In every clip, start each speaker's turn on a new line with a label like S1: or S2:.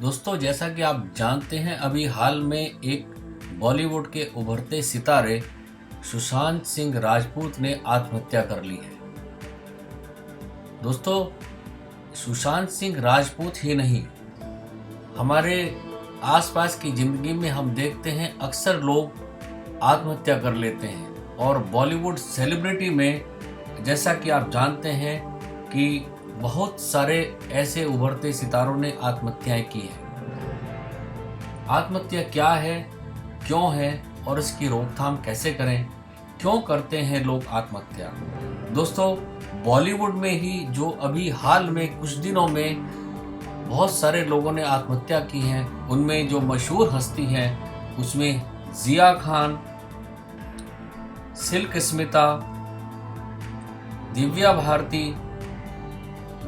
S1: दोस्तों, जैसा कि आप जानते हैं, अभी हाल में एक बॉलीवुड के उभरते सितारे सुशांत सिंह राजपूत ने आत्महत्या कर ली है। दोस्तों, सुशांत सिंह राजपूत ही नहीं, हमारे आसपास की जिंदगी में हम देखते हैं अक्सर लोग आत्महत्या कर लेते हैं। और बॉलीवुड सेलिब्रिटी में जैसा कि आप जानते हैं कि बहुत सारे ऐसे उभरते सितारों ने आत्महत्याएं की है। आत्महत्या क्या है, क्यों है और इसकी रोकथाम कैसे करें, क्यों करते हैं लोग आत्महत्या। दोस्तों, बॉलीवुड में ही जो अभी हाल में कुछ दिनों में बहुत सारे लोगों ने आत्महत्या की हैं, उनमें जो मशहूर हस्ती हैं उसमें जिया खान, सिल्क स्मिता, दिव्या भारती,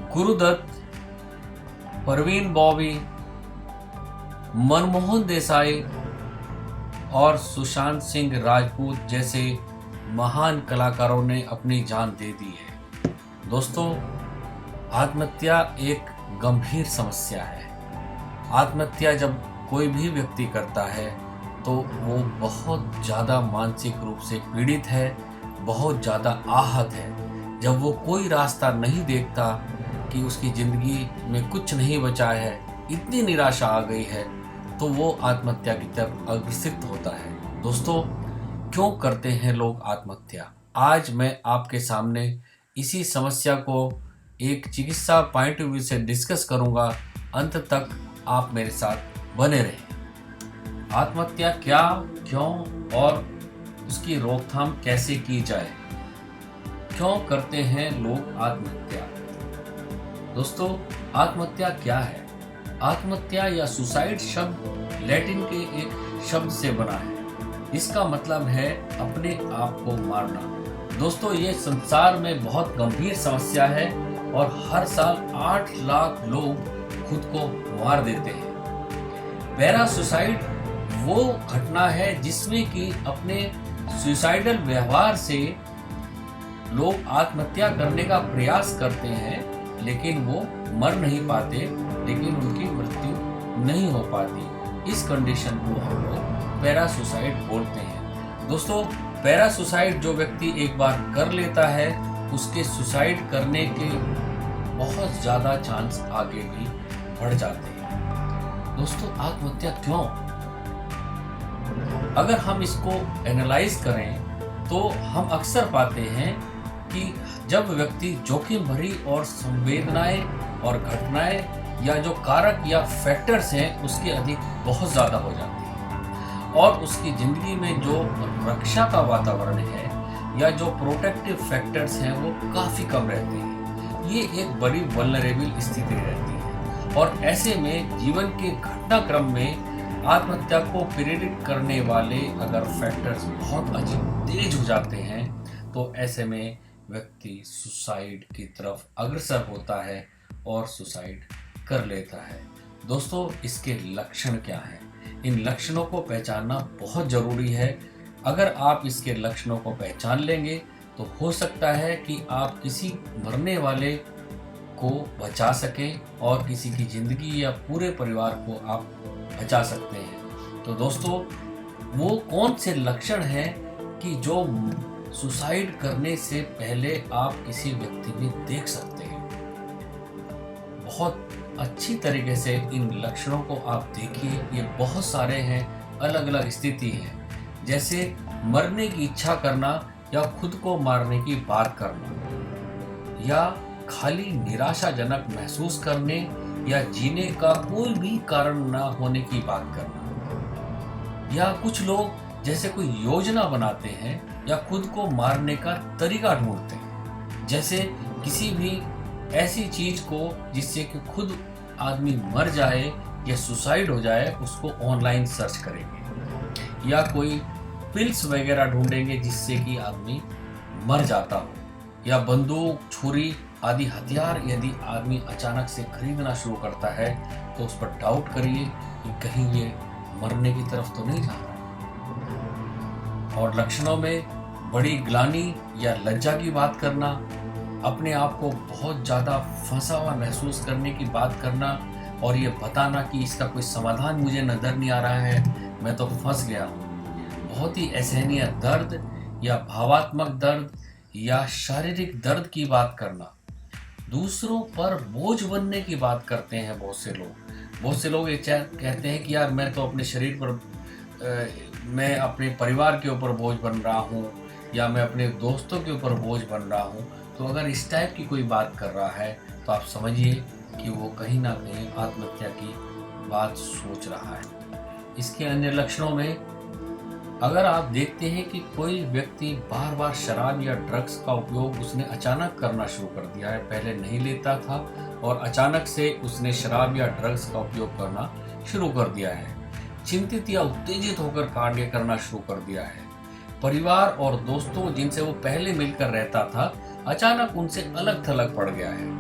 S1: गुरुदत्त, परवीन बॉबी, मनमोहन देसाई और सुशांत सिंह राजपूत जैसे महान कलाकारों ने अपनी जान दे दी है। दोस्तों, आत्महत्या एक गंभीर समस्या है। आत्महत्या जब कोई भी व्यक्ति करता है तो वो बहुत ज़्यादा मानसिक रूप से पीड़ित है, बहुत ज़्यादा आहत है। जब वो कोई रास्ता नहीं देखता कि उसकी ज़िंदगी में कुछ नहीं बचा है, इतनी निराशा आ गई है, तो वो आत्महत्या की तरफ अग्रसित होता है। दोस्तों, क्यों करते हैं लोग आत्महत्या? आज मैं आपके सामने इसी समस्या को एक चिकित्सा पॉइंट ऑफ व्यू से डिस्कस करूंगा। अंत तक आप मेरे साथ बने रहें। आत्महत्या क्या, क्यों और उसकी रोकथाम कैसे की जाए? क्यों करते हैं लोग आत्महत्या? दोस्तों, आत्महत्या क्या है? आत्महत्या या सुसाइड शब्द लैटिन के एक शब्द से बना है। इसका मतलब है अपने आप को मारना। दोस्तों, ये संसार में बहुत गंभीर समस्या है और हर साल 8 लाख लोग खुद को मार देते हैं। पैरा सुसाइड वो घटना है जिसमें कि अपने सुसाइडल व्यवहार से लोग आत्महत्या करने का प्रयास करते हैं, लेकिन वो मर नहीं पाते, लेकिन उनकी मृत्यु नहीं हो पाती। इस कंडीशन को हम लोग पैरासुसाइड बोलते हैं। दोस्तों, पैरासुसाइड जो व्यक्ति एक बार कर लेता है, उसके सुसाइड करने के बहुत ज़्यादा चांस आगे भी बढ़ जाते हैं। दोस्तों, आत्महत्या क्यों? अगर हम इसको एनालाइज करें तो हम अक्सर पाते हैं कि जब व्यक्ति जोखिम भरी और संवेदनाएं और घटनाएं या जो कारक या फैक्टर्स हैं उसके अधिक बहुत ज़्यादा हो जाती हैं और उसकी ज़िंदगी में जो रक्षा का वातावरण है या जो प्रोटेक्टिव फैक्टर्स हैं वो काफ़ी कम रहते हैं। ये एक बड़ी वल्नरेबल स्थिति रहती है और ऐसे में जीवन के घटनाक्रम में आत्महत्या को प्रेरित करने वाले अगर फैक्टर्स बहुत अधिक तेज हो जाते हैं तो ऐसे में व्यक्ति सुसाइड की तरफ अग्रसर होता है और सुसाइड कर लेता है। दोस्तों, इसके लक्षण क्या हैं? इन लक्षणों को पहचानना बहुत ज़रूरी है। अगर आप इसके लक्षणों को पहचान लेंगे तो हो सकता है कि आप किसी मरने वाले को बचा सकें और किसी की ज़िंदगी या पूरे परिवार को आप बचा सकते हैं। तो दोस्तों, वो कौन से लक्षण हैं कि जो सुसाइड करने से पहले आप किसी व्यक्ति में देख सकते हैं? बहुत अच्छी तरीके से इन लक्षणों को आप देखिए। ये बहुत सारे हैं, अलग अलग स्थिति है, जैसे मरने की इच्छा करना या खुद को मारने की बात करना या खाली निराशाजनक महसूस करने या जीने का कोई भी कारण ना होने की बात करना, या कुछ लोग जैसे कोई योजना बनाते हैं या खुद को मारने का तरीका ढूंढते हैं, जैसे किसी भी ऐसी चीज को जिससे कि खुद आदमी मर जाए या सुसाइड हो जाए उसको ऑनलाइन सर्च करेंगे, या कोई पिल्स वगैरह ढूंढेंगे जिससे कि आदमी मर जाता हो, या बंदूक, छुरी आदि हथियार यदि आदमी अचानक से खरीदना शुरू करता है तो उस पर डाउट करिए कि कहीं ये मरने की तरफ तो नहीं जा रहा है। और लक्षणों में बड़ी ग्लानि या लज्जा की बात करना, अपने आप को बहुत ज़्यादा फंसा हुआ महसूस करने की बात करना, और ये बताना कि इसका कोई समाधान मुझे नज़र नहीं आ रहा है, मैं तो फंस गया हूँ। बहुत ही असहनीय दर्द या भावात्मक दर्द या शारीरिक दर्द की बात करना, दूसरों पर बोझ बनने की बात करते हैं बहुत से लोग ये कहते हैं कि यार मैं तो अपने शरीर पर मैं अपने परिवार के ऊपर बोझ बन रहा हूँ या मैं अपने दोस्तों के ऊपर बोझ बन रहा हूँ। तो अगर इस टाइप की कोई बात कर रहा है तो आप समझिए कि वो कहीं ना कहीं आत्महत्या की बात सोच रहा है। इसके अन्य लक्षणों में अगर आप देखते हैं कि कोई व्यक्ति बार बार शराब या ड्रग्स का उपयोग उसने अचानक करना शुरू कर दिया है, पहले नहीं लेता था और अचानक से उसने शराब या ड्रग्स का उपयोग करना शुरू कर दिया है, चिंतित या उत्तेजित होकर कार्य करना शुरू कर दिया है, परिवार और दोस्तों जिनसे वो पहले मिलकर रहता था अचानक उनसे अलग थलग पड़ गया है,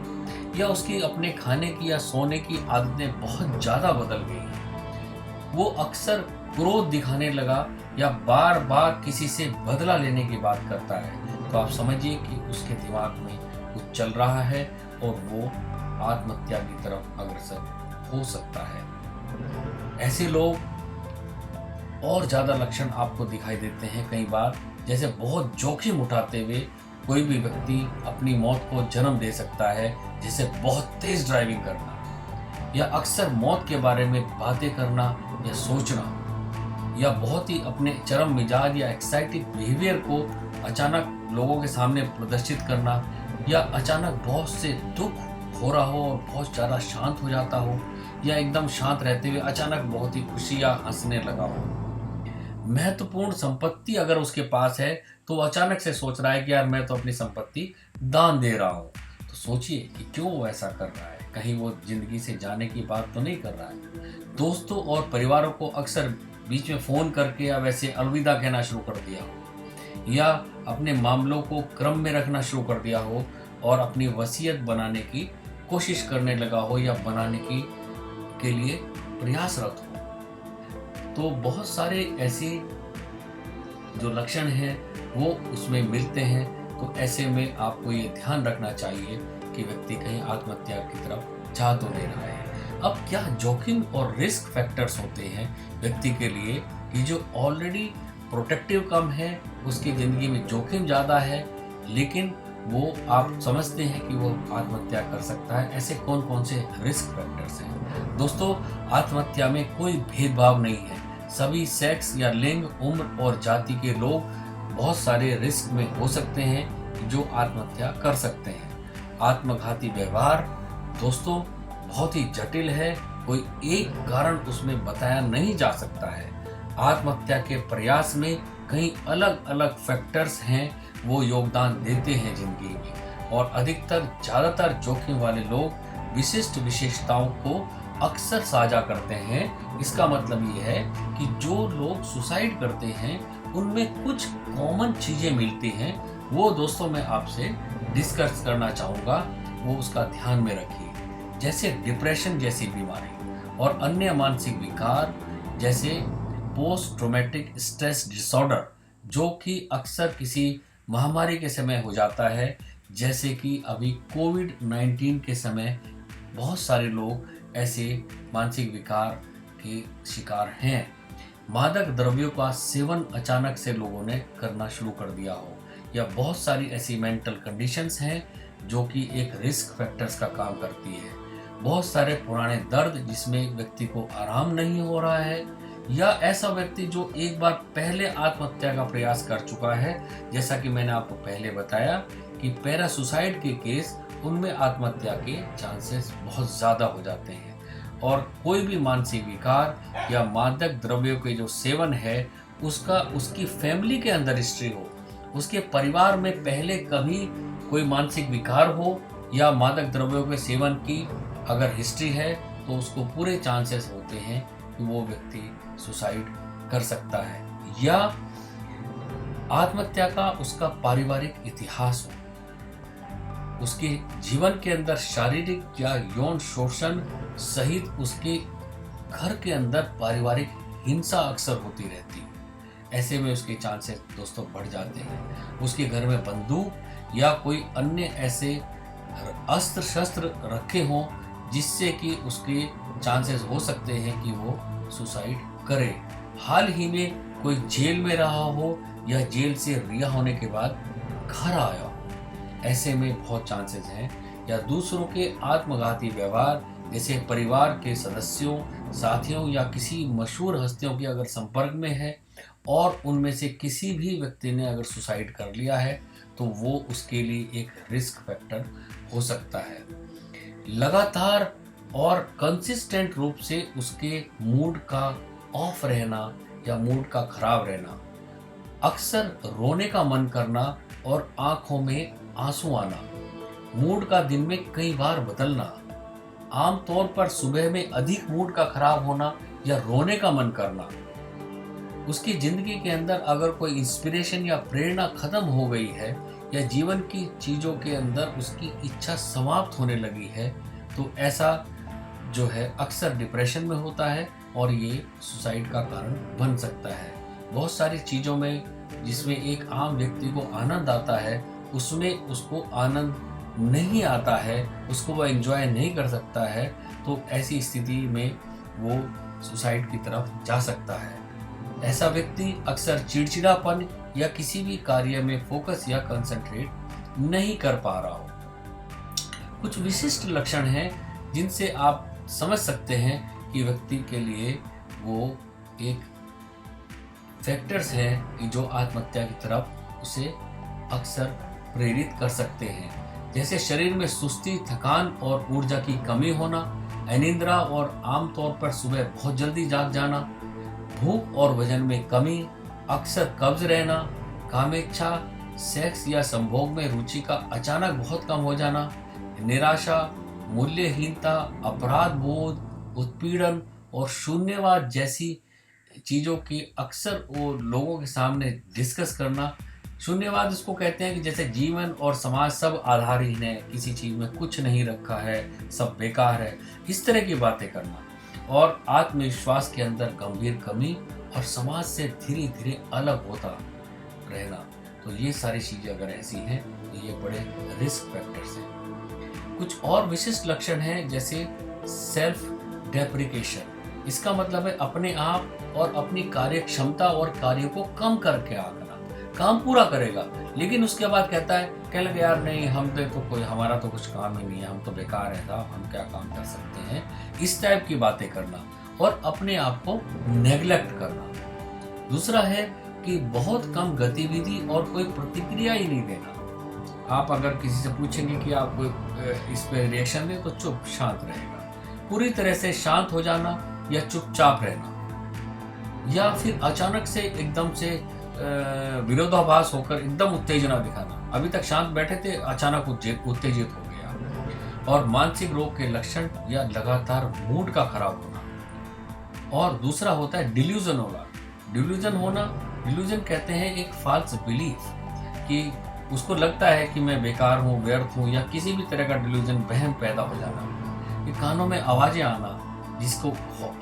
S1: या उसकी अपने खाने की या सोने की आदतें बहुत ज्यादा बदल गई हैं, वो अक्सर क्रोध दिखाने लगा या बार बार किसी से बदला लेने की बात करता है, तो आप समझिए कि उसके दिमाग में कुछ चल रहा है और वो आत्महत्या की तरफ अग्रसर हो सकता है। ऐसे लोग और ज्यादा लक्षण आपको दिखाई देते हैं कई बार, जैसे बहुत जोखिम उठाते हुए कोई भी व्यक्ति अपनी मौत को जन्म दे सकता है, जैसे बहुत तेज ड्राइविंग करना या अक्सर मौत के बारे में बातें करना या सोचना, या बहुत ही अपने चरम मिजाज या एक्साइटेड बिहेवियर को अचानक लोगों के सामने प्रदर्शित करना, या अचानक बहुत से दुख हो रहा हो और बहुत ज़्यादा शांत हो जाता हो, या एकदम शांत रहते हुए अचानक बहुत ही खुशी या हंसने लगा हो। महत्वपूर्ण संपत्ति अगर उसके पास है तो वो अचानक से सोच रहा है कि यार मैं तो अपनी संपत्ति दान दे रहा हूँ। तो सोचिए कि क्यों वो ऐसा कर रहा है, कहीं वो जिंदगी से जाने की बात तो नहीं कर रहा है। दोस्तों और परिवारों को अक्सर बीच में फ़ोन करके या वैसे अलविदा कहना शुरू कर दिया हो, या अपने मामलों को क्रम में रखना शुरू कर दिया हो और अपनी वसीयत बनाने की कोशिश करने लगा हो या बनाने की के लिए प्रयासरत हो। तो बहुत सारे ऐसे जो लक्षण हैं वो उसमें मिलते हैं। तो ऐसे में आपको ये ध्यान रखना चाहिए कि व्यक्ति कहीं आत्महत्या की तरफ जा तो नहीं रहा है। अब क्या जोखिम और रिस्क फैक्टर्स होते हैं व्यक्ति के लिए कि जो ऑलरेडी प्रोटेक्टिव कम है, उसकी ज़िंदगी में जोखिम ज़्यादा है, लेकिन वो आप समझते हैं कि वो आत्महत्या कर सकता है। ऐसे कौन कौन से रिस्क फैक्टर्स हैं? दोस्तों, आत्महत्या में कोई भेदभाव नहीं है। सभी सेक्स या लिंग, उम्र और जाति के लोग बहुत सारे रिस्क में हो सकते हैं जो आत्महत्या कर सकते हैं। आत्मघाती व्यवहार दोस्तों बहुत ही जटिल है, कोई एक कारण उसमें बताया नहीं जा सकता है। आत्महत्या के प्रयास में कई अलग अलग फैक्टर्स हैं, वो योगदान देते हैं जिंदगी में, और ज़्यादातर जोखिम वाले लोग विशिष्ट विशेषताओं को अक्सर साझा करते हैं। इसका मतलब ये है कि जो लोग सुसाइड करते हैं उनमें कुछ कॉमन चीजें मिलती हैं। वो दोस्तों मैं आपसे डिस्कस करना चाहूँगा, वो उसका ध्यान में रखिए। जैसे डिप्रेशन जैसी बीमारी और अन्य मानसिक विकार, जैसे पोस्ट ट्रॉमेटिक स्ट्रेस डिसऑर्डर, जो कि अक्सर किसी महामारी के समय हो जाता है, जैसे कि अभी कोविड-19 के समय बहुत सारे लोग ऐसे मानसिक विकार के शिकार हैं। मादक द्रव्यों का सेवन अचानक से लोगों ने करना शुरू कर दिया हो, या बहुत सारी ऐसी मेंटल कंडीशंस हैं जो कि एक रिस्क फैक्टर्स का काम करती है। बहुत सारे पुराने दर्द जिसमें व्यक्ति को आराम नहीं हो रहा है, या ऐसा व्यक्ति जो एक बार पहले आत्महत्या का प्रयास कर चुका है, जैसा कि मैंने आपको पहले बताया कि पैरा सुसाइड के केस, उनमें आत्महत्या के चांसेस बहुत ज़्यादा हो जाते हैं। और कोई भी मानसिक विकार या मादक द्रव्यों के जो सेवन है उसका उसकी फैमिली के अंदर हिस्ट्री हो, उसके परिवार में पहले कभी कोई मानसिक विकार हो या मादक द्रव्यों के सेवन की अगर हिस्ट्री है, तो उसको पूरे चांसेस होते हैं कि वो व्यक्ति सुसाइड कर सकता है। या आत्महत्या का उसका पारिवारिक इतिहास हो, उसके जीवन के अंदर शारीरिक या यौन शोषण सहित उसके घर के अंदर पारिवारिक हिंसा अक्सर होती रहती है। ऐसे में उसके चांसेस दोस्तों बढ़ जाते हैं। उसके घर में बंदूक या कोई अन्य ऐसे अस्त्र शस्त्र रखे हों जिससे कि उसके चांसेस हो सकते हैं कि वो सुसाइड करे। हाल ही में कोई जेल में रहा हो या जेल से रिहा होने के बाद घर आया हो, ऐसे में बहुत चांसेस हैं। या दूसरों के आत्मघाती व्यवहार, जैसे परिवार के सदस्यों, साथियों या किसी मशहूर हस्तियों के अगर संपर्क में है और उनमें से किसी भी व्यक्ति ने अगर सुसाइड कर लिया है तो वो उसके लिए एक रिस्क फैक्टर हो सकता है। लगातार और कंसिस्टेंट रूप से उसके मूड का ऑफ रहना या मूड का खराब रहना, अक्सर रोने का मन करना और आंखों में आंसू आना, मूड का दिन में कई बार बदलना, आमतौर पर सुबह में अधिक मूड का खराब होना या रोने का मन करना, उसकी जिंदगी के अंदर अगर कोई इंस्पिरेशन या प्रेरणा खत्म हो गई है या जीवन की चीजों के अंदर उसकी इच्छा समाप्त होने लगी है, तो ऐसा जो है अक्सर डिप्रेशन में होता है और ये सुसाइड का कारण बन सकता है। बहुत सारी चीजों में जिसमें एक आम व्यक्ति को आनंद आता है, उसमें उसको आनंद नहीं आता है, उसको वह एंजॉय नहीं कर सकता है, तो ऐसी स्थिति में वो सुसाइड की तरफ जा सकता है। ऐसा व्यक्ति अक्सर चिड़चिड़ापन या किसी भी कार्य में फोकस या कंसंट्रेट नहीं कर पा रहा हो। कुछ विशिष्ट लक्षण हैं जिनसे आप समझ सकते हैं कि व्यक्ति के लिए वो एक फैक्टर्स हैं कि जो आत्महत्या की तरफ उसे अक्सर प्रेरित कर सकते हैं। जैसे शरीर में सुस्ती, थकान और ऊर्जा की कमी होना, अनिद्रा और आमतौर पर सुबह बहुत जल्दी जाग जाना, भूख और वजन में कमी, अक्सर कब्ज रहना, कामेच्छा, सेक्स या संभोग में रुचि का अचानक बहुत कम हो जाना, निराशा, मूल्यहीनता, अपराध बोध, उत्पीड़न और शून्यवाद जैसी चीज़ों की अक्सर वो लोगों के सामने डिस्कस करना। शून्यवाद इसको कहते हैं कि जैसे जीवन और समाज सब आधारहीन है, किसी चीज़ में कुछ नहीं रखा है, सब बेकार है, इस तरह की बातें करना। और आत्मविश्वास के अंदर गंभीर कमी और समाज से धीरे धीरे अलग होता रहना। तो ये सारी चीज़ें अगर ऐसी हैं तो ये बड़े रिस्क फैक्टर्स हैं। कुछ और विशिष्ट लक्षण हैं जैसे सेल्फ डेप्रिकेशन। इसका मतलब है अपने आप और अपनी कार्य क्षमता और कार्यों को कम करके आंकना। काम पूरा करेगा लेकिन उसके बाद कहता है कह लगे यार नहीं, हम तो कोई, हमारा तो कुछ काम ही नहीं है, हम तो बेकार है साहब, हम क्या काम कर सकते हैं, इस टाइप की बातें करना और अपने आप को नेग्लेक्ट करना। दूसरा है कि बहुत कम गतिविधि और कोई प्रतिक्रिया ही नहीं देना। आप अगर किसी से पूछेंगे कि आप कोई इस पे रिएक्शन दें तो चुप शांत रहेगा। पूरी तरह से शांत हो जाना या चुपचाप रहना, या फिर अचानक से एकदम से विरोधाभास होकर एकदम उत्तेजना दिखाना। अभी तक शांत बैठे थे, अचानक उत्तेजित हो गया। और मानसिक रोग के लक्षण या लगातार मूड का खराब होना। और दूसरा होता है डिल्यूजन होना। डिल्यूजन कहते हैं एक फाल्स बिलीफ, कि उसको लगता है कि मैं बेकार हूँ, व्यर्थ हूँ, या किसी भी तरह का डिल्यूजन, वहम पैदा हो जाना। ये कानों में आवाजें आना जिसको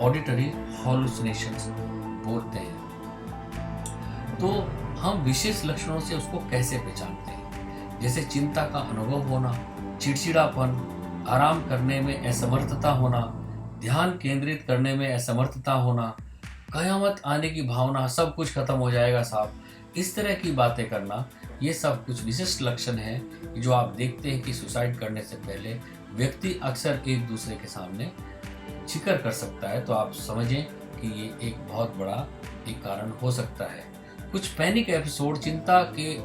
S1: ऑडिटरी हॉलुसिनेशंस बोलते हैं। तो हम विशेष लक्षणों से उसको कैसे पहचानते हैं? जैसे चिंता का अनुभव होना, चिड़चिड़ापन, आराम करने में असमर्थता होना, ध्यान केंद्रित करने में असमर्थता होना, कयामत आने की भावना, सब कुछ खत्म हो जाएगा साहब, इस तरह की बातें करना। ये सब कुछ विशिष्ट लक्षण हैं जो आप देखते हैं कि सुसाइड करने से पहले व्यक्ति अक्सर एक दूसरे के सामने जिक्र कर सकता है। तो आप समझें कि ये एक बहुत बड़ा एक कारण हो सकता है। कुछ पैनिक एपिसोड, चिंता के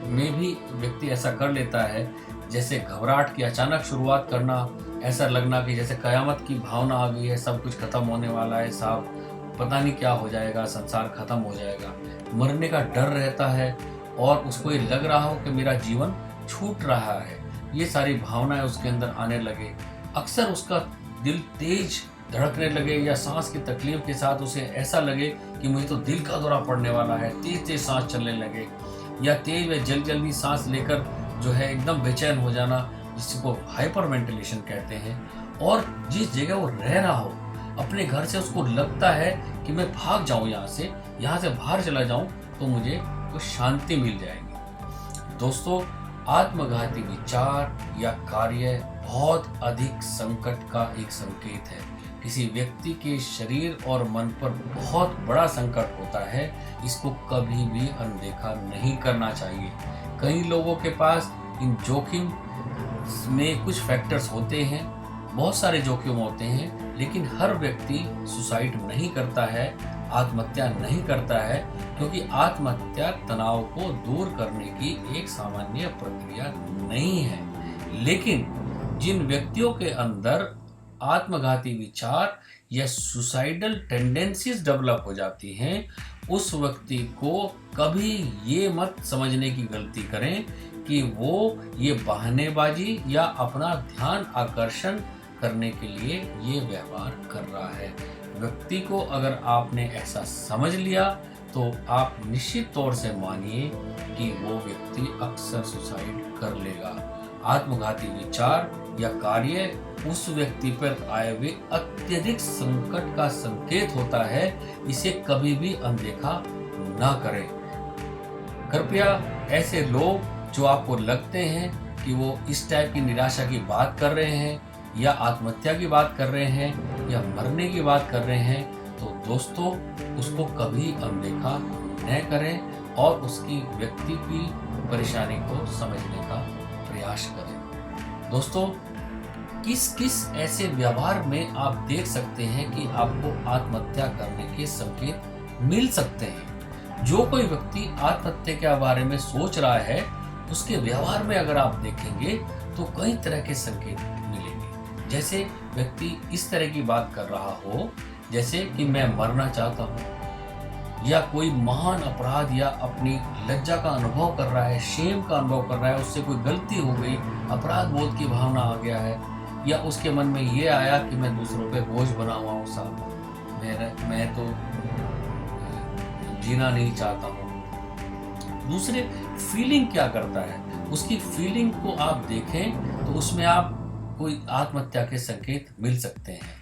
S1: में भी व्यक्ति ऐसा कर लेता है, जैसे घबराहट की अचानक शुरुआत करना, ऐसा लगना कि जैसे कयामत की भावना आ गई है, सब कुछ खत्म होने वाला है साहब, पता नहीं क्या हो जाएगा, संसार खत्म हो जाएगा। मरने का डर रहता है और उसको ये लग रहा हो कि मेरा जीवन छूट रहा है। ये सारी भावनाएं उसके अंदर आने लगे। अक्सर उसका दिल तेज धड़कने लगे या सांस की तकलीफ के साथ उसे ऐसा लगे कि मुझे तो दिल का दौरा पड़ने वाला है, तेज तेज सांस चलने लगे, या तेज व जल्दी सांस लेकर जो है एकदम बेचैन हो जाना, जिसको हाइपर वेंटिलेशन कहते हैं। और जिस जगह वो रह रहा हो अपने घर से, उसको लगता है कि मैं भाग जाऊं यहाँ से बाहर चला जाऊं तो मुझे कुछ शांति मिल जाएगी। दोस्तों, आत्मघाती विचार या कार्य बहुत अधिक संकट का एक संकेत है। किसी व्यक्ति के शरीर और मन पर बहुत बड़ा संकट होता है, इसको कभी भी अनदेखा नहीं करना चाहिए। कई लोगों के पास इन जोखिम में कुछ फैक्टर्स होते हैं, बहुत सारे जोखिम होते हैं, लेकिन हर व्यक्ति सुसाइड नहीं करता है, आत्महत्या नहीं करता है, क्योंकि आत्महत्या तनाव को दूर करने की एक सामान्य प्रक्रिया नहीं है। लेकिन जिन व्यक्तियों के अंदर आत्मघाती विचार या सुसाइडल टेंडेंसीज डेवलप हो जाती हैं, उस व्यक्ति को कभी ये मत समझने की गलती करें कि वो ये बहानेबाजी या अपना ध्यान आकर्षण करने के लिए ये व्यवहार कर रहा है। व्यक्ति को अगर आपने ऐसा समझ लिया तो आप निश्चित तौर से मानिए कि वो व्यक्ति अक्सर सुसाइड कर लेगा। आत्मघाती विचार या कार्य उस व्यक्ति पर आए हुए अत्यधिक संकट का संकेत होता है, इसे कभी भी अनदेखा ना करें। कृपया ऐसे लोग जो आपको लगते हैं कि वो इस टाइप की निराशा की बात कर रहे हैं या आत्महत्या की बात कर रहे हैं या मरने की बात कर रहे हैं, तो दोस्तों उसको कभी अनदेखा न करें और उसकी व्यक्ति की परेशानी को समझने का प्रयास करें। दोस्तों, किस किस ऐसे व्यवहार में आप देख सकते हैं कि आपको आत्महत्या करने के संकेत मिल सकते हैं। जो कोई व्यक्ति आत्महत्या के बारे में सोच रहा है, उसके व्यवहार में अगर आप देखेंगे तो कई तरह के संकेत मिलेंगे। जैसे व्यक्ति इस तरह की बात कर रहा हो जैसे कि मैं मरना चाहता हूँ, या कोई महान अपराध या अपनी लज्जा का अनुभव कर रहा है, शेम का अनुभव कर रहा है, उससे कोई गलती हो गई, अपराध बोध की भावना आ गया है, या उसके मन में ये आया कि मैं दूसरों पे बोझ बना हुआ हूँ, साहब मैं तो जीना नहीं चाहता हूँ। दूसरे फीलिंग क्या करता है, उसकी फीलिंग को आप देखें तो उसमें आप कोई आत्महत्या के संकेत मिल सकते हैं।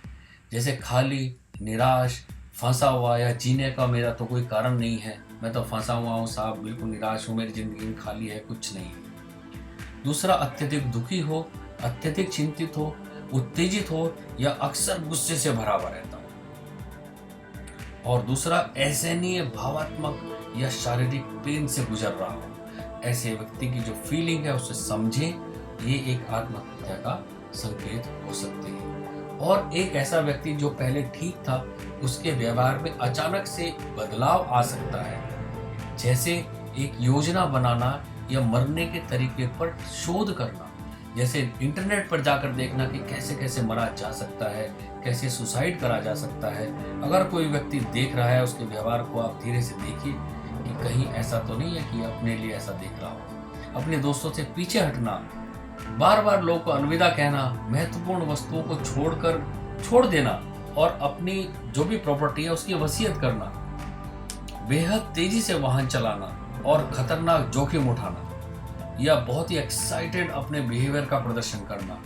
S1: जैसे खाली, निराश, फंसा हुआ, या जीने का मेरा तो कोई कारण नहीं है, मैं तो फंसा हुआ हूँ साहब, बिल्कुल निराश हूँ, मेरी जिंदगी में खाली है, कुछ नहीं। दूसरा, अत्यधिक दुखी हो, अत्यधिक चिंतित हो, उत्तेजित हो, या अक्सर गुस्से से भरा हुआ रहता हो। और दूसरा, असहनीय भावात्मक या शारीरिक पेन से गुजर रहा हो। ऐसे व्यक्ति की जो फीलिंग है उसे समझें, ये एक आत्महत्या का संकेत हो सकते हैं। और एक ऐसा व्यक्ति जो पहले ठीक था, उसके व्यवहार में अचानक से बदलाव आ सकता है। जैसे एक योजना बनाना या मरने के तरीके पर शोध करना, जैसे इंटरनेट पर जाकर देखना कि कैसे कैसे मरा जा सकता है, कैसे सुसाइड करा जा सकता है। अगर कोई व्यक्ति देख रहा है, उसके व्यवहार को आप धीरे से देखिए कि कहीं ऐसा तो नहीं है कि अपने लिए ऐसा देख रहा हो। अपने दोस्तों से पीछे हटना, बार बार लोगों को अलविदा कहना, महत्वपूर्ण वस्तुओं को छोड़ देना और अपनी जो भी प्रॉपर्टी है उसकी वसीयत करना, बेहद तेजी से वाहन चलाना और खतरनाक जोखिम उठाना, या बहुत ही एक्साइटेड अपने बिहेवियर का प्रदर्शन करना,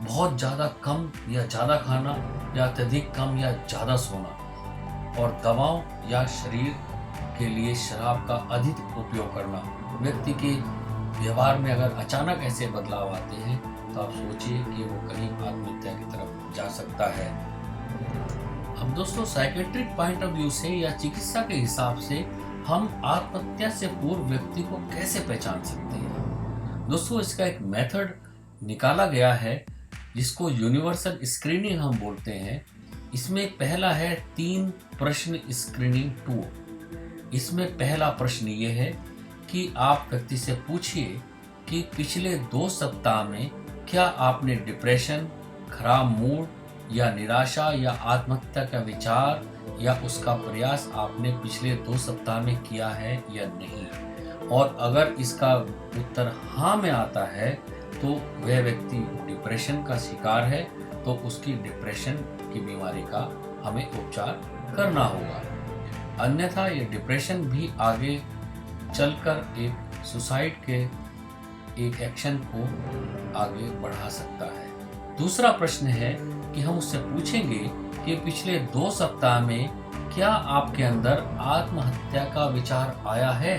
S1: बहुत ज़्यादा कम या ज़्यादा खाना, या अत्यधिक कम या ज़्यादा सोना, और दवाओं या शरीर के लिए शराब का अधिक उपयोग करना। व्यक्ति के व्यवहार में अगर अचानक ऐसे बदलाव आते हैं तो आप सोचिए कि वो कहीं आत्महत्या की तरफ जा सकता है। अब दोस्तों, साइकेट्रिक पॉइंट ऑफ व्यू से या चिकित्सा के हिसाब से हम आत्महत्या से पूर्व व्यक्ति को कैसे पहचान सकते हैं? दोस्तों, इसका एक मेथड निकाला गया है जिसको यूनिवर्सल स्क्रीनिंग हम बोलते हैं। इसमें पहला है 3 प्रश्न स्क्रीनिंग टूल। इसमें पहला प्रश्न ये है कि आप व्यक्ति से पूछिए कि पिछले 2 सप्ताह में क्या आपने डिप्रेशन, खराब मूड या निराशा या आत्महत्या का विचार या उसका प्रयास आपने पिछले 2 सप्ताह में किया है या नहीं। और अगर इसका उत्तर हाँ में आता है तो वह व्यक्ति डिप्रेशन का शिकार है, तो उसकी डिप्रेशन की बीमारी का हमें उपचार करना होगा। अन्यथा ये डिप्रेशन भी आगे चलकर एक सुसाइड के एक एक्शन को आगे बढ़ा सकता है। दूसरा प्रश्न है कि हम उससे पूछेंगे कि पिछले 2 सप्ताह में क्या आपके अंदर आत्महत्या का विचार आया है?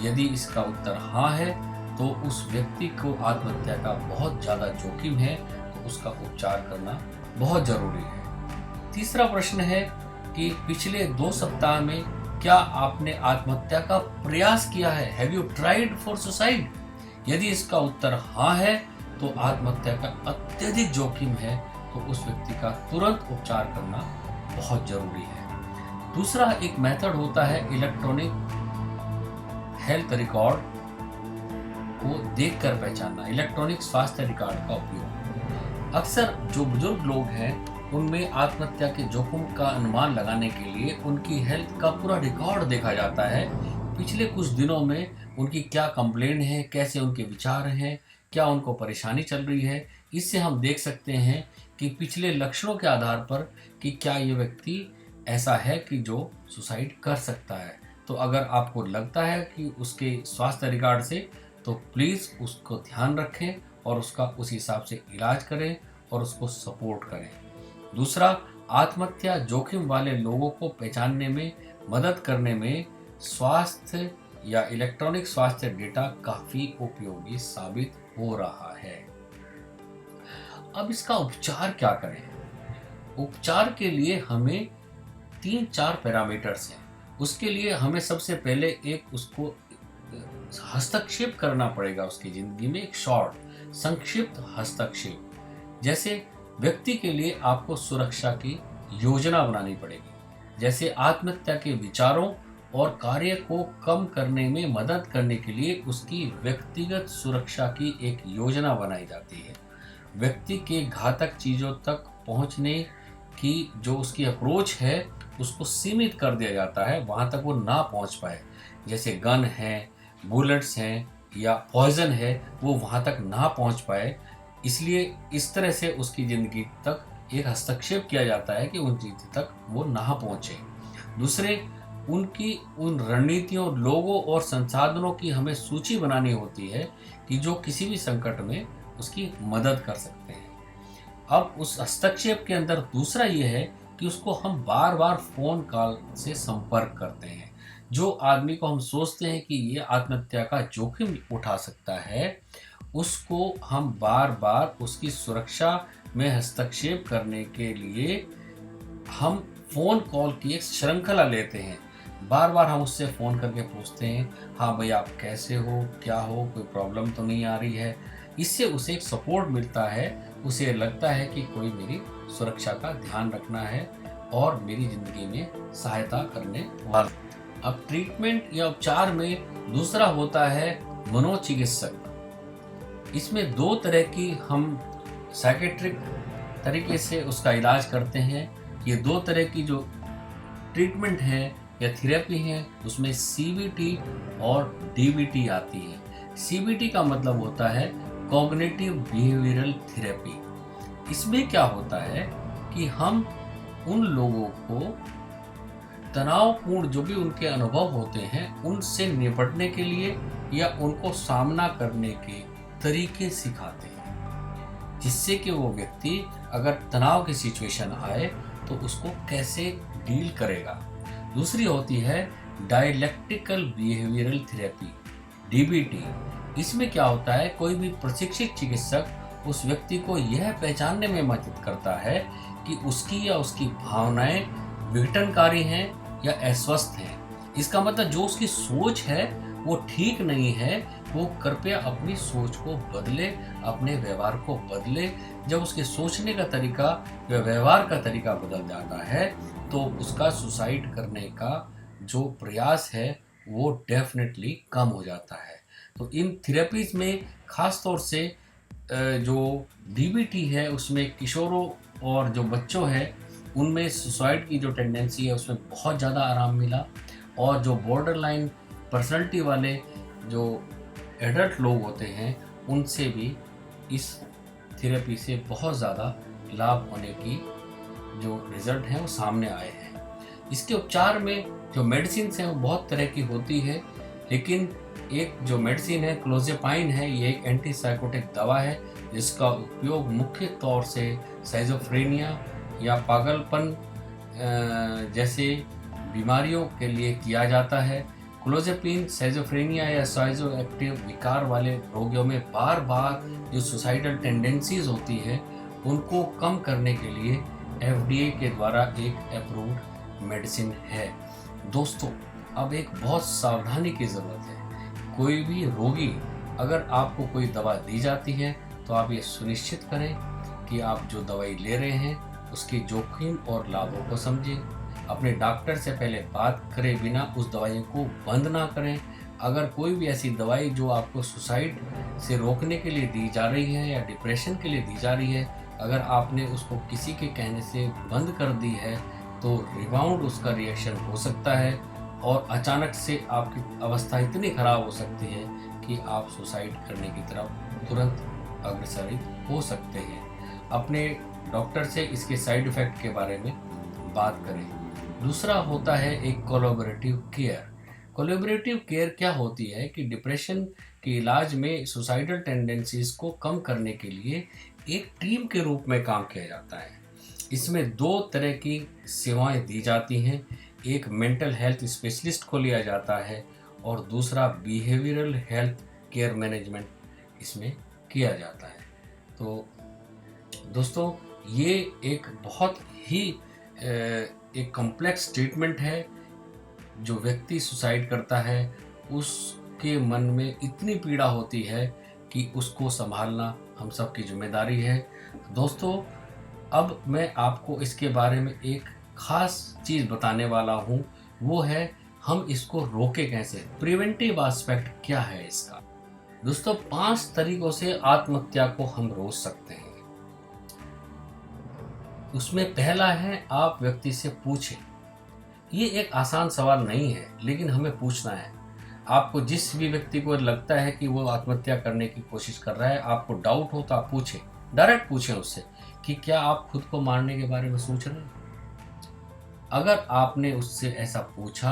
S1: यदि इसका उत्तर हाँ है तो उस व्यक्ति को आत्महत्या का बहुत ज़्यादा जोखिम है, तो उसका उपचार करना बहुत ज़रूरी है। तीसरा प्रश्न है कि पिछले 2 सप्ताह में क्या आपने आत्महत्या का प्रयास किया है? Have you tried for suicide? यदि इसका उत्तर हाँ है तो आत्महत्या का अत्यधिक जोखिम है, तो उस व्यक्ति का तुरंत उपचार करना बहुत जरूरी है। दूसरा एक मेथड होता है इलेक्ट्रॉनिक हेल्थ रिकॉर्ड को देखकर पहचानना, इलेक्ट्रॉनिक स्वास्थ्य रिकॉर्ड का उपयोग। अक्सर जो बुजुर्ग लोग हैं उनमें आत्महत्या के जोखिम का अनुमान लगाने के लिए उनकी हेल्थ का पूरा रिकॉर्ड देखा जाता है। पिछले कुछ दिनों में उनकी क्या कंप्लेंट है, कैसे उनके विचार हैं, क्या उनको परेशानी चल रही है। इससे हम देख सकते हैं कि पिछले लक्षणों के आधार पर कि क्या ये व्यक्ति ऐसा है कि जो सुसाइड कर सकता है। तो अगर आपको लगता है कि उसके स्वास्थ्य रिकॉर्ड से, तो प्लीज़ उसको ध्यान रखें और उसका उस हिसाब से इलाज करें और उसको सपोर्ट करें। दूसरा, आत्महत्या जोखिम वाले लोगों को पहचानने में मदद करने में स्वास्थ्य या इलेक्ट्रॉनिक स्वास्थ्य डेटा काफ़ी उपयोगी साबित हो रहा है। अब इसका उपचार क्या करें? उपचार के लिए हमें 3-4 पैरामीटर्स हैं। उसके लिए हमें सबसे पहले एक उसको हस्तक्षेप करना पड़ेगा उसकी ज़िंदगी में, एक शॉर्ट संक्षिप्त हस्तक्षेप। जैसे व्यक्ति के लिए आपको सुरक्षा की योजना बनानी पड़ेगी। जैसे आत्महत्या के विचारों और कार्य को कम करने में मदद करने के लिए उसकी व्यक्तिगत सुरक्षा की एक योजना बनाई जाती है। व्यक्ति के घातक चीज़ों तक पहुंचने की जो उसकी अप्रोच है उसको सीमित कर दिया जाता है, वहां तक वो ना पहुंच पाए। जैसे गन है, बुलेट्स हैं या पॉइजन है, वो वहां तक ना पहुंच पाए। इसलिए इस तरह से उसकी ज़िंदगी तक एक हस्तक्षेप किया जाता है कि उन चीज़ों तक वो ना पहुंचे। दूसरे, उनकी उन रणनीतियों, लोगों और संसाधनों की हमें सूची बनानी होती है कि जो किसी भी संकट में उसकी मदद कर सकते हैं। अब उस हस्तक्षेप के अंदर दूसरा ये है कि उसको हम बार बार फ़ोन कॉल से संपर्क करते हैं। जो आदमी को हम सोचते हैं कि ये आत्महत्या का जोखिम उठा सकता है, उसको हम बार बार उसकी सुरक्षा में हस्तक्षेप करने के लिए हम फ़ोन कॉल की एक श्रृंखला लेते हैं। बार बार हम उससे फ़ोन करके पूछते हैं, हाँ भाई आप कैसे हो, क्या हो, कोई प्रॉब्लम तो नहीं आ रही है। इससे उसे एक सपोर्ट मिलता है, उसे लगता है कि कोई मेरी सुरक्षा का ध्यान रखना है और मेरी ज़िंदगी में सहायता करने वाला। अब ट्रीटमेंट या उपचार में दूसरा होता है मनोचिकित्सक। इसमें 2 तरह की हम साइकेट्रिक तरीके से उसका इलाज करते हैं। ये 2 तरह की जो ट्रीटमेंट है या थेरेपी है, उसमें CBT और DBT आती है। CBT का मतलब होता है कॉग्निटिव बिहेवियरल थेरेपी। इसमें क्या होता है कि हम उन लोगों को तनावपूर्ण जो भी उनके अनुभव होते हैं उनसे निपटने के लिए या उनको सामना करने के तरीके सिखाते हैं, जिससे कि वो व्यक्ति अगर तनाव की सिचुएशन आए तो उसको कैसे डील करेगा। दूसरी होती है डायलेक्टिकल बिहेवियरल थेरेपी, DBT। इसमें क्या होता है, कोई भी प्रशिक्षित चिकित्सक उस व्यक्ति को यह पहचानने में मदद करता है कि उसकी या उसकी भावनाएं विघटनकारी हैं या अस्वस्थ हैं। इसका मतलब जो उसकी सोच है वो ठीक नहीं है, वो कृपया अपनी सोच को बदले, अपने व्यवहार को बदले। जब उसके सोचने का तरीका या व्यवहार का तरीका बदल जाता है तो उसका सुसाइड करने का जो प्रयास है वो डेफिनेटली कम हो जाता है। तो इन थेरेपीज में खास तौर से जो DBT है उसमें किशोरों और जो बच्चों हैं उनमें सुसाइड की जो टेंडेंसी है उसमें बहुत ज़्यादा आराम मिला। और जो बॉर्डरलाइन पर्सनैलिटी वाले जो एडल्ट लोग होते हैं उनसे भी इस थेरेपी से बहुत ज़्यादा लाभ होने की जो रिज़ल्ट हैं वो सामने आए हैं। इसके उपचार में जो मेडिसिन हैं वो बहुत तरह की होती है, लेकिन एक जो मेडिसिन है क्लोज़ेपाइन है, ये एक एंटीसाइकोटिक दवा है जिसका उपयोग मुख्य तौर से साइज़ोफ्रेनिया या पागलपन जैसे बीमारियों के लिए किया जाता है। क्लोज़ेपिन सेजोफ्रेनिया या साइजो एक्टिव विकार वाले रोगियों में बार बार जो सुसाइडल टेंडेंसीज होती है उनको कम करने के लिए FDA के द्वारा एक अप्रूव्ड मेडिसिन है। दोस्तों, अब एक बहुत सावधानी की ज़रूरत है। कोई भी रोगी अगर आपको कोई दवा दी जाती है तो आप ये सुनिश्चित करें कि आप जो दवाई ले रहे हैं उसके जोखिम और लाभों को समझें। अपने डॉक्टर से पहले बात करे बिना उस दवाई को बंद ना करें। अगर कोई भी ऐसी दवाई जो आपको सुसाइड से रोकने के लिए दी जा रही है या डिप्रेशन के लिए दी जा रही है, अगर आपने उसको किसी के कहने से बंद कर दी है तो रिबाउंड उसका रिएक्शन हो सकता है और अचानक से आपकी अवस्था इतनी खराब हो सकती है कि आप सुसाइड करने की तरफ तुरंत अग्रसरित हो सकते हैं। अपने डॉक्टर से इसके साइड इफ़ेक्ट के बारे में बात करें। दूसरा होता है एक कोलैबोरेटिव केयर। कोलैबोरेटिव केयर क्या होती है कि डिप्रेशन के इलाज में सुसाइडल टेंडेंसीज को कम करने के लिए एक टीम के रूप में काम किया जाता है। इसमें 2 तरह की सेवाएं दी जाती हैं। एक मेंटल हेल्थ स्पेशलिस्ट को लिया जाता है और दूसरा बिहेवियरल हेल्थ केयर मैनेजमेंट इसमें किया जाता है। तो दोस्तों, ये एक बहुत ही एक कॉम्प्लेक्स ट्रीटमेंट है। जो व्यक्ति सुसाइड करता है उसके मन में इतनी पीड़ा होती है कि उसको संभालना हम सब की जिम्मेदारी है। दोस्तों, अब मैं आपको इसके बारे में एक ख़ास चीज़ बताने वाला हूँ, वो है हम इसको रोके कैसे। प्रिवेंटिव एस्पेक्ट क्या है इसका। दोस्तों, 5 तरीकों से आत्महत्या को हम रोक सकते हैं। उसमें पहला है, आप व्यक्ति से पूछें। ये एक आसान सवाल नहीं है, लेकिन हमें पूछना है। आपको जिस भी व्यक्ति को लगता है कि वो आत्महत्या करने की कोशिश कर रहा है, आपको डाउट हो तो आप पूछें, डायरेक्ट पूछें उससे कि क्या आप खुद को मारने के बारे में सोच रहे हैं। अगर आपने उससे ऐसा पूछा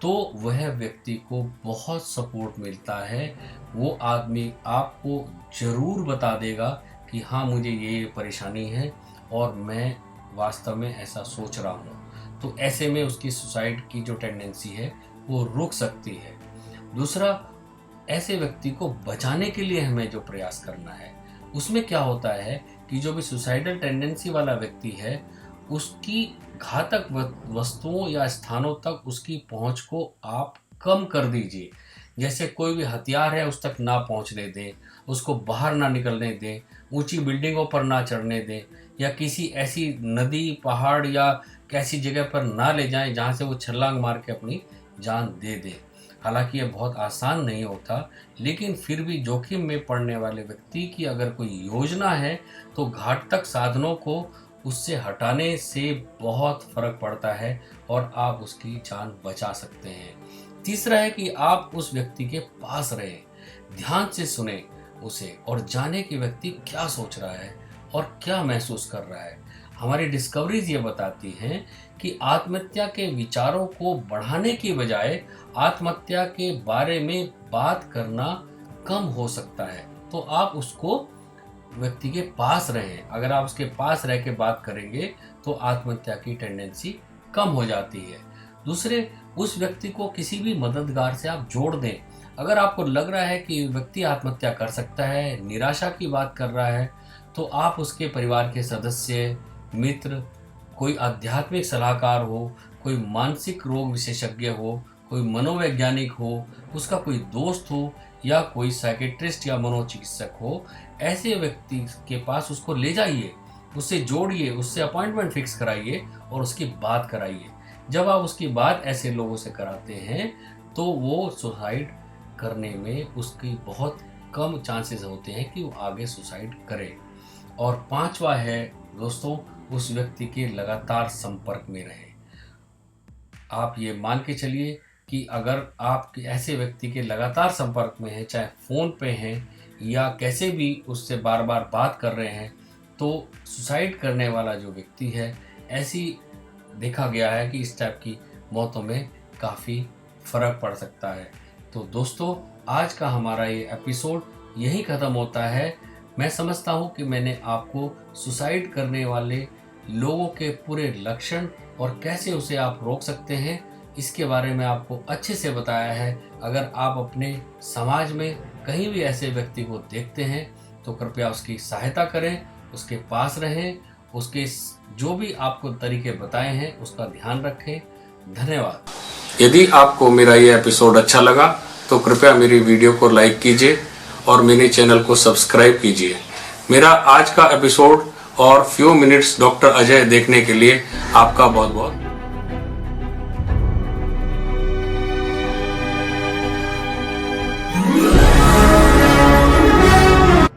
S1: तो वह व्यक्ति को बहुत सपोर्ट मिलता है। वो आदमी आपको ज़रूर बता देगा कि हाँ, मुझे ये परेशानी है और मैं वास्तव में ऐसा सोच रहा हूँ। तो ऐसे में उसकी सुसाइड की जो टेंडेंसी है वो रुक सकती है। दूसरा, ऐसे व्यक्ति को बचाने के लिए हमें जो प्रयास करना है उसमें क्या होता है कि जो भी सुसाइडल टेंडेंसी वाला व्यक्ति है उसकी घातक वस्तुओं या स्थानों तक उसकी पहुंच को आप कम कर दीजिए। जैसे कोई भी हथियार है उस तक ना पहुंचने दें, उसको बाहर ना निकलने दें, ऊंची बिल्डिंगों पर ना चढ़ने दें या किसी ऐसी नदी, पहाड़ या कैसी जगह पर ना ले जाएं जहां से वो छलांग मार के अपनी जान दे दे। हालांकि ये बहुत आसान नहीं होता, लेकिन फिर भी जोखिम में पड़ने वाले व्यक्ति की अगर कोई योजना है तो घातक साधनों को उससे हटाने से बहुत फर्क पड़ता है और आप उसकी जान बचा सकते हैं। तीसरा है कि आप उस व्यक्ति के पास रहें, ध्यान से सुने उसे और जाने कि व्यक्ति क्या सोच रहा है और क्या महसूस कर रहा है। हमारी डिस्कवरीज ये बताती हैं कि आत्महत्या के विचारों को बढ़ाने की बजाय आत्महत्या के बारे में बात करना कम हो सकता है। तो आप उसको व्यक्ति के पास रहें। अगर आप उसके पास रह के बात करेंगे तो आत्महत्या की टेंडेंसी कम हो जाती है। दूसरे, उस व्यक्ति को किसी भी मददगार से आप जोड़ दें। अगर आपको लग रहा है कि व्यक्ति आत्महत्या कर सकता है, निराशा की बात कर रहा है, तो आप उसके परिवार के सदस्य, मित्र, कोई आध्यात्मिक सलाहकार हो, कोई मानसिक रोग विशेषज्ञ हो, कोई मनोवैज्ञानिक हो, उसका कोई दोस्त हो या कोई साइकेट्रिस्ट या मनोचिकित्सक हो, ऐसे व्यक्ति के पास उसको ले जाइए, उससे जोड़िए, उससे अपॉइंटमेंट फिक्स कराइए और उसकी बात कराइए। जब आप उसकी बात ऐसे लोगों से कराते हैं तो वो सुसाइड करने में उसकी बहुत कम चांसेस होते हैं कि वो आगे सुसाइड करे। और 5वां है दोस्तों, उस व्यक्ति के लगातार संपर्क में रहें। आप ये मान के चलिए कि अगर आप ऐसे व्यक्ति के लगातार संपर्क में हैं, चाहे फ़ोन पे हैं या कैसे भी उससे बार बार बात कर रहे हैं, तो सुसाइड करने वाला जो व्यक्ति है, ऐसी देखा गया है कि इस टाइप की मौतों में काफ़ी फ़र्क पड़ सकता है। तो दोस्तों, आज का हमारा ये एपिसोड यहीं ख़त्म होता है। मैं समझता हूँ कि मैंने आपको सुसाइड करने वाले लोगों के पूरे लक्षण और कैसे उसे आप रोक सकते हैं इसके बारे में आपको अच्छे से बताया है। अगर आप अपने समाज में कहीं भी ऐसे व्यक्ति को देखते हैं तो कृपया उसकी सहायता करें, उसके पास रहें, उसके जो भी आपको तरीके बताए हैं उसका ध्यान रखें। धन्यवाद।
S2: यदि आपको मेरा ये एपिसोड अच्छा लगा तो कृपया मेरी वीडियो को लाइक कीजिए और मेरे चैनल को सब्सक्राइब कीजिए। मेरा आज का एपिसोड और फ्यू मिनट्स डॉक्टर अजय देखने के लिए आपका बहुत बहुत